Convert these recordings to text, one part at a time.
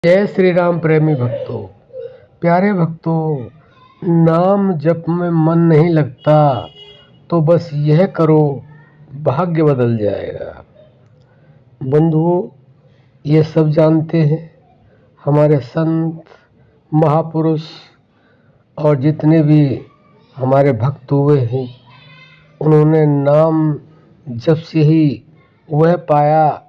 जय श्री राम प्रेमी भक्तों, प्यारे भक्तों। नाम जप में मन नहीं लगता तो बस यह करो, भाग्य बदल जाएगा। बंधुओं, ये सब जानते हैं, हमारे संत महापुरुष और जितने भी हमारे भक्त हुए हैं, उन्होंने नाम जप से ही वह पाया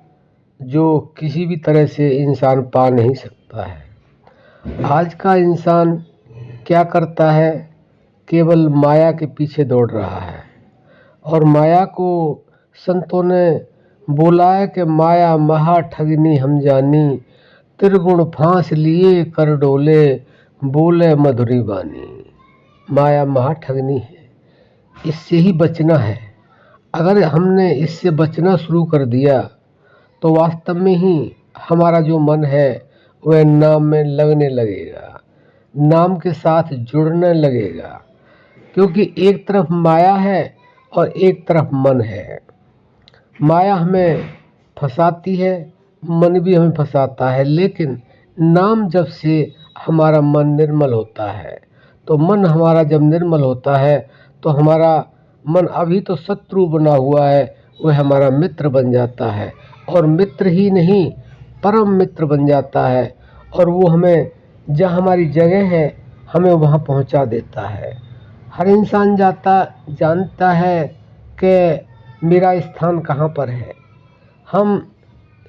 जो किसी भी तरह से इंसान पा नहीं सकता है। आज का इंसान क्या करता है? केवल माया के पीछे दौड़ रहा है। और माया को संतों ने बोला है कि माया महा ठगनी हम जानी, त्रिगुण फांस लिए कर डोले, बोले मधुरी बानी। माया महा ठगनी है, इससे ही बचना है। अगर हमने इससे बचना शुरू कर दिया तो वास्तव में ही हमारा जो मन है वह नाम में लगने लगेगा, नाम के साथ जुड़ने लगेगा। क्योंकि एक तरफ माया है और एक तरफ मन है। माया हमें फंसाती है, मन भी हमें फंसाता है, लेकिन नाम जब से हमारा मन निर्मल होता है, तो मन हमारा जब निर्मल होता है तो हमारा मन अभी तो शत्रु बना हुआ है, वह हमारा मित्र बन जाता है। और मित्र ही नहीं, परम मित्र बन जाता है। और वो हमें जहाँ हमारी जगह है हमें वहाँ पहुँचा देता है। हर इंसान जानता है कि मेरा स्थान कहाँ पर है। हम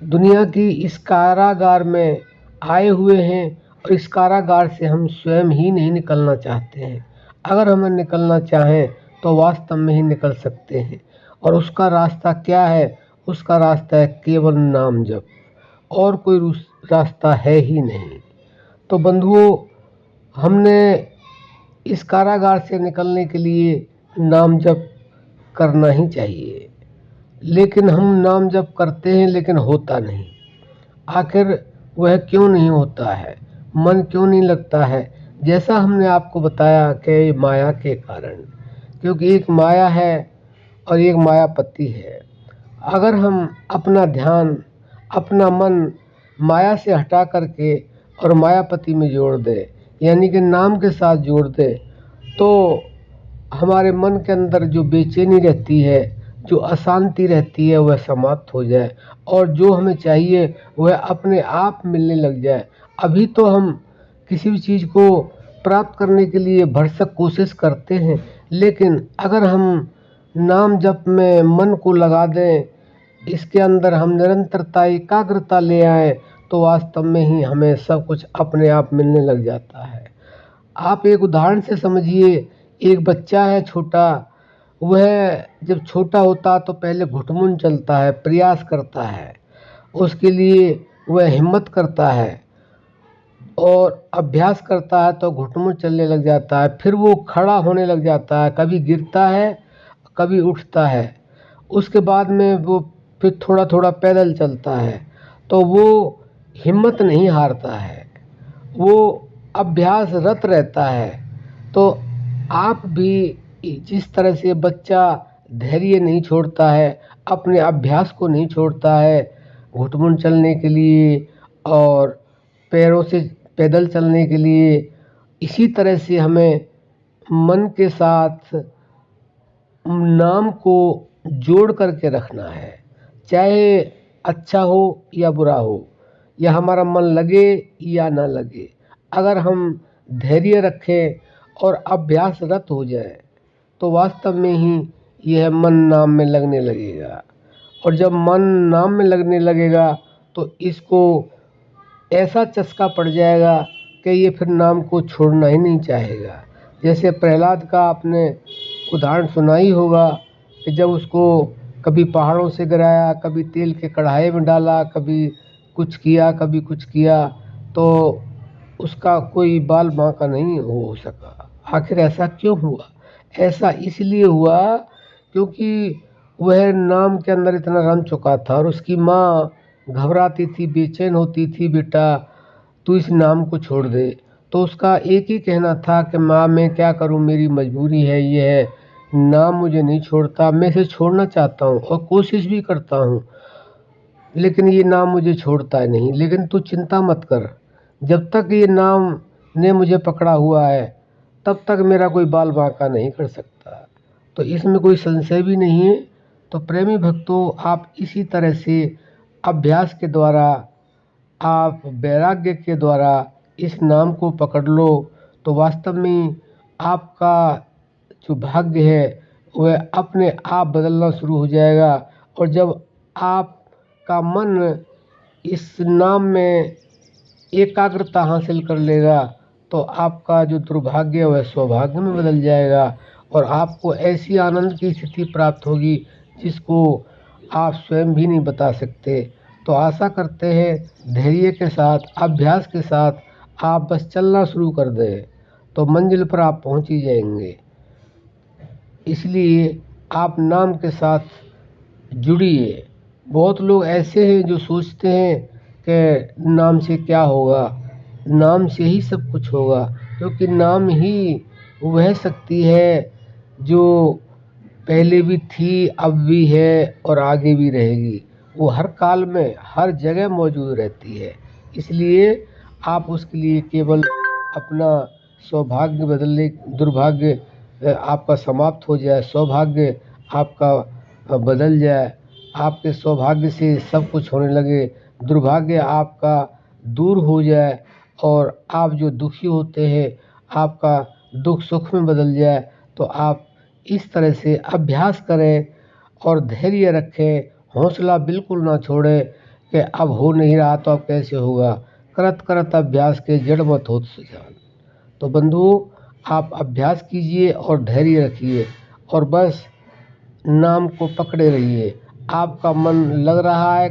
दुनिया की इस कारागार में आए हुए हैं और इस कारागार से हम स्वयं ही नहीं निकलना चाहते हैं। अगर हमें निकलना चाहें तो वास्तव में ही निकल सकते हैं। और उसका रास्ता क्या है? उसका रास्ता है केवल नाम जप, और कोई रास्ता है ही नहीं। तो बंधुओं, हमने इस कारागार से निकलने के लिए नाम जप करना ही चाहिए। लेकिन हम नाम जप करते हैं लेकिन होता नहीं। आखिर वह क्यों नहीं होता है? मन क्यों नहीं लगता है? जैसा हमने आपको बताया कि माया के कारण, क्योंकि एक माया है और एक मायापति है। अगर हम अपना ध्यान, अपना मन माया से हटा करके और मायापति में जोड़ दें, यानी कि नाम के साथ जोड़ दें, तो हमारे मन के अंदर जो बेचैनी रहती है, जो अशांति रहती है, वह समाप्त हो जाए और जो हमें चाहिए वह अपने आप मिलने लग जाए। अभी तो हम किसी भी चीज़ को प्राप्त करने के लिए भरसक कोशिश करते हैं, लेकिन अगर हम नाम जप में मन को लगा दें, इसके अंदर हम निरंतरता, एकाग्रता ले आए, तो वास्तव में ही हमें सब कुछ अपने आप मिलने लग जाता है। आप एक उदाहरण से समझिए, एक बच्चा है छोटा, वह जब छोटा होता तो पहले घुटमुन चलता है, प्रयास करता है, उसके लिए वह हिम्मत करता है और अभ्यास करता है तो घुटमुन चलने लग जाता है। फिर वो खड़ा होने लग जाता है, कभी गिरता है कभी उठता है। उसके बाद में वो फिर थोड़ा थोड़ा पैदल चलता है। तो वो हिम्मत नहीं हारता है, वो अभ्यासरत रहता है। तो आप भी जिस तरह से बच्चा धैर्य नहीं छोड़ता है, अपने अभ्यास को नहीं छोड़ता है घुटमुन चलने के लिए और पैरों से पैदल चलने के लिए, इसी तरह से हमें मन के साथ नाम को जोड़ करके रखना है। चाहे अच्छा हो या बुरा हो, या हमारा मन लगे या ना लगे, अगर हम धैर्य रखें और अभ्यासरत हो जाए तो वास्तव में ही यह मन नाम में लगने लगेगा। और जब मन नाम में लगने लगेगा तो इसको ऐसा चस्का पड़ जाएगा कि ये फिर नाम को छोड़ना ही नहीं चाहेगा। जैसे प्रहलाद का आपने उदाहरण सुना ही होगा कि जब उसको कभी पहाड़ों से गिराया, कभी तेल के कढ़ाई में डाला, कभी कुछ किया कभी कुछ किया, तो उसका कोई बाल बांका नहीं हो सका। आखिर ऐसा क्यों हुआ? ऐसा इसलिए हुआ क्योंकि वह नाम के अंदर इतना रम चुका था। और उसकी माँ घबराती थी, बेचैन होती थी, बेटा तू इस नाम को छोड़ दे। तो उसका एक ही कहना था कि माँ मैं क्या करूँ, मेरी मजबूरी है, ये है, नाम मुझे नहीं छोड़ता। मैं इसे छोड़ना चाहता हूँ और कोशिश भी करता हूँ, लेकिन ये नाम मुझे छोड़ता है नहीं। लेकिन तू चिंता मत कर, जब तक ये नाम ने मुझे पकड़ा हुआ है तब तक मेरा कोई बाल बांका नहीं कर सकता। तो इसमें कोई संशय भी नहीं है। तो प्रेमी भक्तों, आप इसी तरह से अभ्यास के द्वारा, आप वैराग्य के द्वारा इस नाम को पकड़ लो तो वास्तव में आपका जो भाग्य है वह अपने आप बदलना शुरू हो जाएगा। और जब आपका मन इस नाम में एकाग्रता हासिल कर लेगा तो आपका जो दुर्भाग्य है वह सौभाग्य में बदल जाएगा और आपको ऐसी आनंद की स्थिति प्राप्त होगी जिसको आप स्वयं भी नहीं बता सकते। तो आशा करते हैं धैर्य के साथ, अभ्यास के साथ आप बस चलना शुरू कर दें तो मंजिल पर आप पहुंच ही जाएंगे। इसलिए आप नाम के साथ जुड़िए। बहुत लोग ऐसे हैं जो सोचते हैं कि नाम से क्या होगा, नाम से ही सब कुछ होगा, क्योंकि नाम ही वह शक्ति है जो पहले भी थी, अब भी है और आगे भी रहेगी। वो हर काल में हर जगह मौजूद रहती है। इसलिए आप उसके लिए केवल अपना सौभाग्य बदलने, दुर्भाग्य आपका समाप्त हो जाए, सौभाग्य आपका बदल जाए, आपके सौभाग्य से सब कुछ होने लगे, दुर्भाग्य आपका दूर हो जाए और आप जो दुखी होते हैं आपका दुख सुख में बदल जाए। तो आप इस तरह से अभ्यास करें और धैर्य रखें, हौसला बिल्कुल ना छोड़ें कि अब हो नहीं रहा तो अब कैसे होगा। करत करत अभ्यास के जड़ मत होत सुजान। तो बंधुओं, आप अभ्यास कीजिए और धैर्य रखिए और बस नाम को पकड़े रहिए। आपका मन लग रहा है